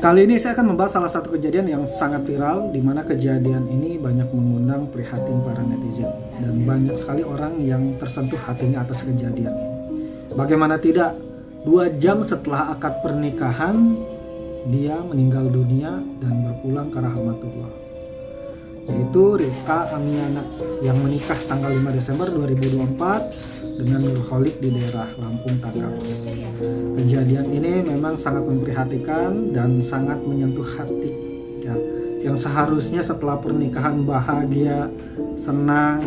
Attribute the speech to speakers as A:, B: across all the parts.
A: Kali ini saya akan membahas salah satu kejadian yang sangat viral, di mana kejadian ini banyak mengundang prihatin para netizen dan banyak sekali orang yang tersentuh hatinya atas kejadian ini. Bagaimana tidak, 2 jam setelah akad pernikahan dia meninggal dunia dan berpulang ke rahmatullah, yaitu Rika Amiana yang menikah tanggal 5 Desember 2024 dengan Nurholik di daerah Lampung Tanggamus. Kejadian ini memang sangat memprihatinkan dan sangat menyentuh hati ya, yang seharusnya setelah pernikahan bahagia, senang,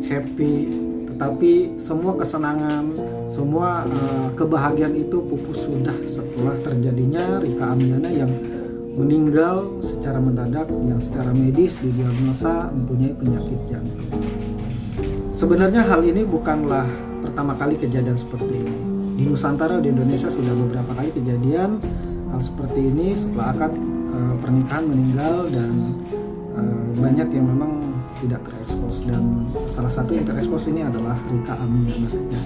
A: happy, tetapi semua kesenangan, semua kebahagiaan itu pupus sudah setelah terjadinya Rika Amiana yang meninggal secara mendadak, yang secara medis didiagnosa mempunyai penyakit jantung. Sebenarnya hal ini bukanlah pertama kali kejadian seperti ini. Di Nusantara, di Indonesia sudah beberapa kali kejadian hal seperti ini setelah akad pernikahan meninggal, dan banyak yang memang tidak terekspos, dan salah satu yang terekspos ini adalah Rika Amiana ya.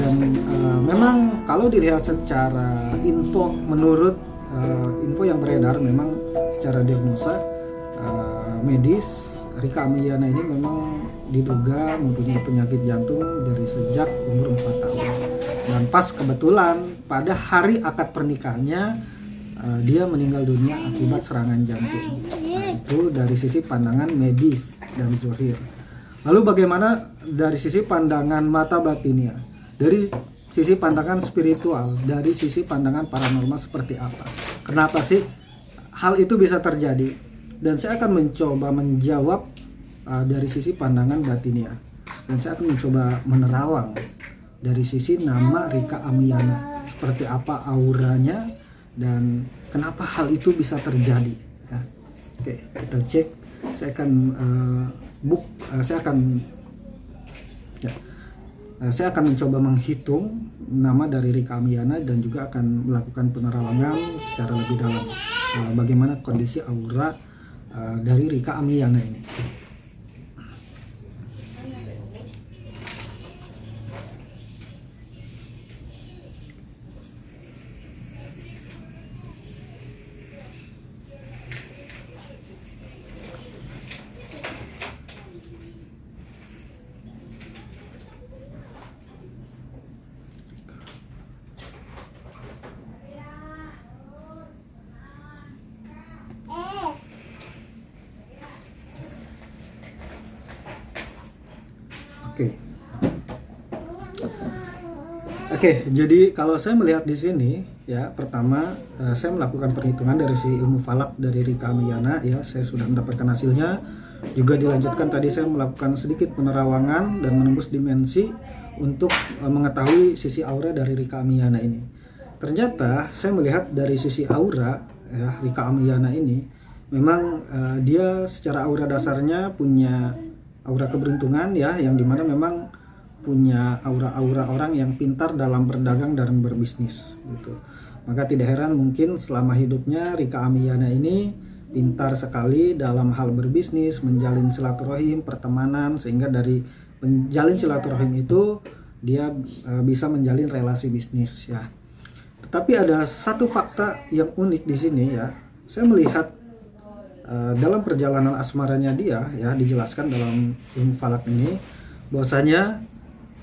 A: Dan memang kalau dilihat secara info, menurut info yang beredar, memang secara diagnosa medis Rika Amiana ini memang diduga mempunyai penyakit jantung dari sejak umur 4 tahun. Dan pas kebetulan pada hari akad pernikahannya dia meninggal dunia akibat serangan jantung. Nah, itu dari sisi pandangan medis dan zuhir. Lalu bagaimana dari sisi pandangan mata batinnya? Dari sisi pandangan spiritual, dari sisi pandangan paranormal seperti apa? Kenapa sih hal itu bisa terjadi? Dan saya akan mencoba menjawab dari sisi pandangan batinnya, dan saya akan mencoba menerawang dari sisi nama Rika Amiana, seperti apa auranya dan kenapa hal itu bisa terjadi ya. Oke, kita cek. Saya akan mencoba menghitung nama dari Rika Amiana dan juga akan melakukan penerawangan secara lebih dalam bagaimana kondisi aura dari Rika Amiana ini. Oke, jadi kalau saya melihat di sini ya, pertama saya melakukan perhitungan dari si ilmu falak dari Rika Amiana ya, saya sudah mendapatkan hasilnya. Juga dilanjutkan tadi saya melakukan sedikit penerawangan dan menembus dimensi untuk mengetahui sisi aura dari Rika Amiana ini. Ternyata saya melihat dari sisi aura ya, Rika Amiana ini memang dia secara aura dasarnya punya aura keberuntungan ya, yang dimana memang punya aura-aura orang yang pintar dalam berdagang dan berbisnis gitu. Maka tidak heran mungkin selama hidupnya Rika Amiana ini pintar sekali dalam hal berbisnis, menjalin silaturahim, pertemanan, sehingga dari menjalin silaturahim itu dia bisa menjalin relasi bisnis ya. Tetapi ada satu fakta yang unik di sini ya. Saya melihat dalam perjalanan asmaranya dia ya, dijelaskan dalam ilmu falak ini bahwasanya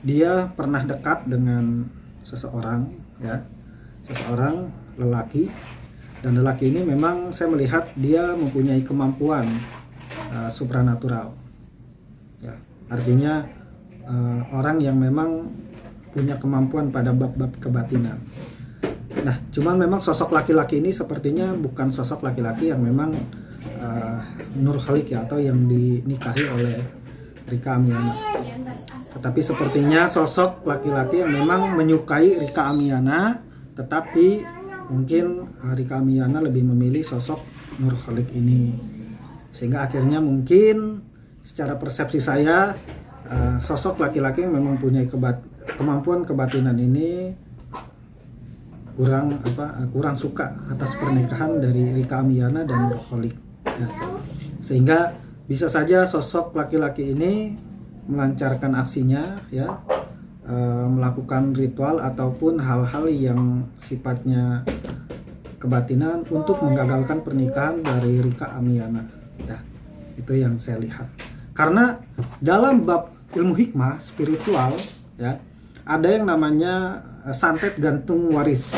A: dia pernah dekat dengan seseorang ya, seseorang lelaki, dan lelaki ini memang saya melihat dia mempunyai kemampuan supranatural ya, artinya orang yang memang punya kemampuan pada bab-bab kebatinan. Nah, cuman memang sosok laki-laki ini sepertinya bukan sosok laki-laki yang memang Nurholik ya, atau yang dinikahi oleh Rika Amiana. Tetapi sepertinya sosok laki-laki yang memang menyukai Rika Amiana, tetapi mungkin Rika Amiana lebih memilih sosok Nurholik ini, sehingga akhirnya mungkin secara persepsi saya sosok laki-laki yang memang punya kemampuan kebatinan ini kurang suka atas pernikahan dari Rika Amiana dan Nurholik ya. Sehingga bisa saja sosok laki-laki ini melancarkan aksinya ya, melakukan ritual ataupun hal-hal yang sifatnya kebatinan untuk menggagalkan pernikahan dari Rika Amiana. Ya, itu yang saya lihat. Karena dalam bab ilmu hikmah spiritual, ya, ada yang namanya santet gantung waris.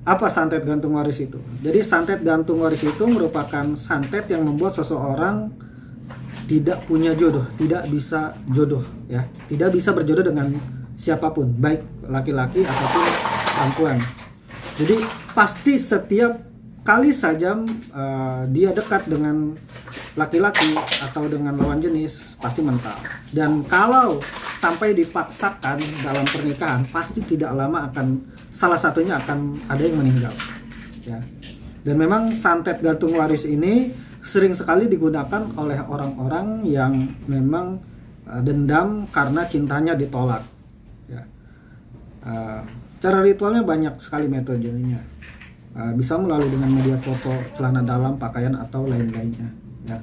A: Apa santet gantung waris itu? Jadi santet gantung waris itu merupakan santet yang membuat seseorang tidak punya jodoh, tidak bisa jodoh, ya, tidak bisa berjodoh dengan siapapun, baik laki-laki ataupun perempuan. Jadi pasti setiap kali saja dia dekat dengan laki-laki atau dengan lawan jenis pasti mental. Dan kalau sampai dipaksakan dalam pernikahan, pasti tidak lama akan salah satunya akan ada yang meninggal. Ya. Dan memang santet gantung waris ini sering sekali digunakan oleh orang-orang yang memang dendam karena cintanya ditolak. Ya. Cara ritualnya banyak sekali metodenya. Bisa melalui dengan media foto, celana dalam, pakaian atau lain-lainnya. Ya.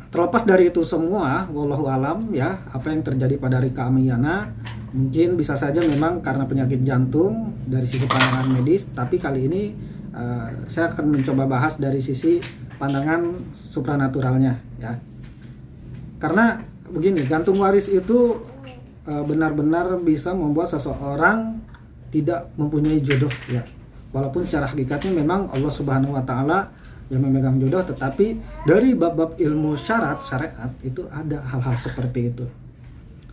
A: Terlepas dari itu semua, wallahu alam, ya, apa yang terjadi pada Rika Amiana mungkin bisa saja memang karena penyakit jantung dari sisi pandangan medis, tapi kali ini saya akan mencoba bahas dari sisi pandangan supranaturalnya, ya. Karena begini, gantung waris itu benar-benar bisa membuat seseorang tidak mempunyai jodoh, ya. Walaupun secara hakikatnya memang Allah Subhanahu wa taala yang memegang jodoh, tetapi dari bab-bab ilmu syariat itu ada hal-hal seperti itu.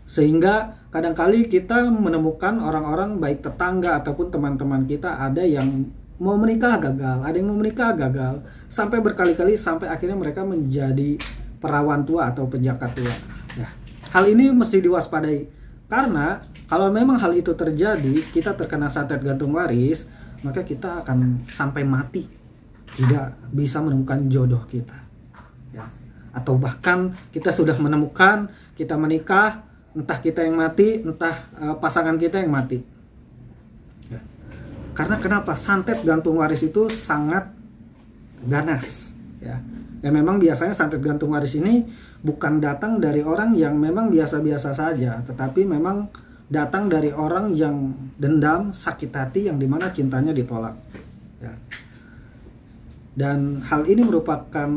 A: Sehingga kadang-kali kita menemukan orang-orang baik tetangga ataupun teman-teman kita ada yang mau menikah gagal, ada yang mau menikah gagal, sampai berkali-kali sampai akhirnya mereka menjadi perawan tua atau penjakat tua. Ya. Hal ini mesti diwaspadai karena kalau memang hal itu terjadi, kita terkena santet gantung waris, maka kita akan sampai mati tidak bisa menemukan jodoh kita, ya. Atau bahkan kita sudah menemukan, kita menikah, entah kita yang mati, entah pasangan kita yang mati, ya. Karena kenapa? Santet gantung waris itu sangat ganas, ya. Ya memang biasanya santet gantung waris ini bukan datang dari orang yang memang biasa-biasa saja, tetapi memang datang dari orang yang dendam, sakit hati, yang dimana cintanya ditolak, ya. Dan hal ini merupakan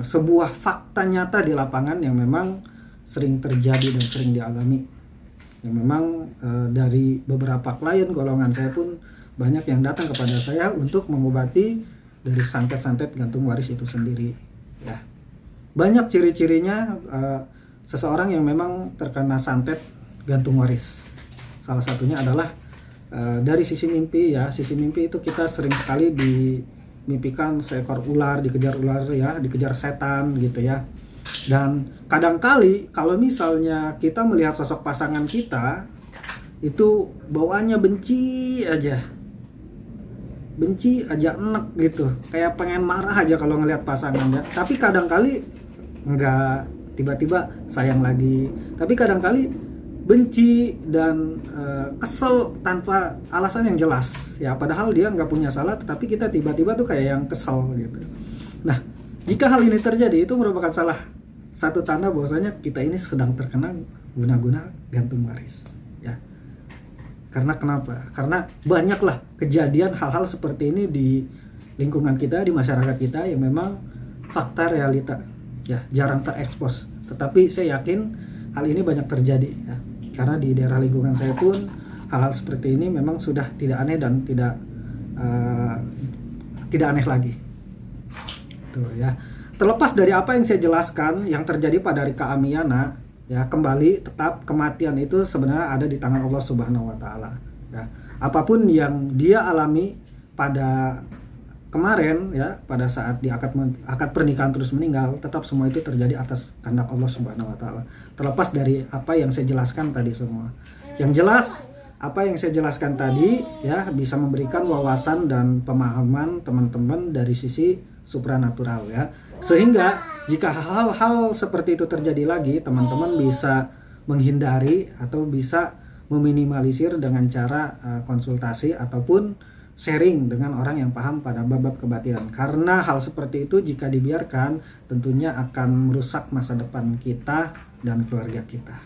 A: sebuah fakta nyata di lapangan yang memang sering terjadi dan sering dialami. Yang memang dari beberapa klien golongan saya pun banyak yang datang kepada saya untuk mengobati dari santet-santet gantung waris itu sendiri, ya. Banyak ciri-cirinya seseorang yang memang terkena santet gantung waris. Salah satunya adalah dari sisi mimpi, ya. Sisi mimpi itu kita sering sekali dimimpikan seekor ular, dikejar ular, ya, dikejar setan gitu, ya. Dan kadangkali kalau misalnya kita melihat sosok pasangan kita itu bawaannya benci aja, enek gitu, kayak pengen marah aja kalau ngelihat pasangannya. Tapi kadangkali enggak, tiba-tiba sayang lagi. Tapi kadangkali benci dan kesel tanpa alasan yang jelas, ya, padahal dia nggak punya salah, tetapi kita tiba-tiba tuh kayak yang kesel gitu. Nah, jika hal ini terjadi, itu merupakan salah satu tanda bahwasanya kita ini sedang terkena guna-guna gantung waris, ya. Karena kenapa? Karena banyaklah kejadian hal-hal seperti ini di lingkungan kita, di masyarakat kita, yang memang fakta realita, ya, jarang terekspos. Tetapi saya yakin hal ini banyak terjadi, ya. Karena di daerah lingkungan saya pun hal-hal seperti ini memang sudah tidak aneh dan tidak aneh lagi. Tuh, ya. Terlepas dari apa yang saya jelaskan yang terjadi pada Rika Amiana, ya, kembali tetap kematian itu sebenarnya ada di tangan Allah Subhanahu wa taala, ya. Apapun yang dia alami pada kemarin, ya, pada saat di akad pernikahan terus meninggal, tetap semua itu terjadi atas kehendak Allah Subhanahu wa taala. Terlepas dari apa yang saya jelaskan tadi semua. Yang jelas apa yang saya jelaskan tadi, ya, bisa memberikan wawasan dan pemahaman teman-teman dari sisi supranatural, ya. Sehingga jika hal-hal seperti itu terjadi lagi, teman-teman bisa menghindari atau bisa meminimalisir dengan cara konsultasi ataupun sharing dengan orang yang paham pada bab-bab kebatinan. Karena hal seperti itu jika dibiarkan tentunya akan merusak masa depan kita dan keluarga kita.